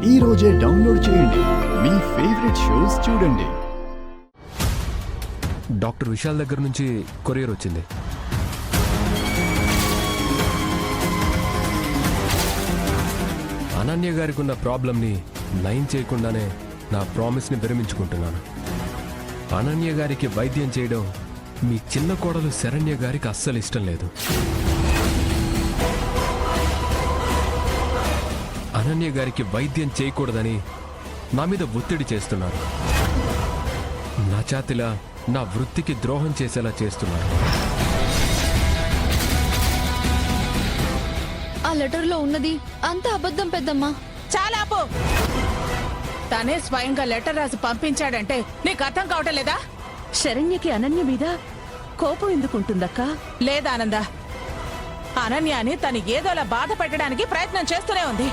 ఈ రోజే డౌన్లోడ్ చేయండి, మీ ఫేవరెట్ షోస్ చూడండి. డాక్టర్ విశాల్ దగ్గర నుంచి కొరియర్ వచ్చింది. అనన్య గారికి ఉన్న ప్రాబ్లంని నయం చేయకుండానే నా ప్రామిస్ని విరమించుకుంటున్నాను. అనన్య గారికి వైద్యం చేయడం మీ చిన్న కోడలు శరణ్య గారికి అస్సలు ఇష్టం లేదు. అనన్య గారికి వైద్యం చేయకూడదని నా మీద ఒత్తిడి చేస్తున్నారు. నా చేతిలా నా వృత్తికి ద్రోహం చేసేలా చేస్తున్నారు. ఆ లెటర్లో ఉన్నది అంత అబద్ధం పెద్దమ్మా. చాలా పో. తనే స్వయంగా లెటర్ రాసి పంపించాడంటే నీకు అర్థం కావటం లేదా? శరణ్యకి అనన్య మీద కోపం ఎందుకుంటుందక్కా? లేదా ఆనంద, అనన్యాని తను ఏదోలా బాధ పెట్టడానికి ప్రయత్నం చేస్తూనే ఉంది.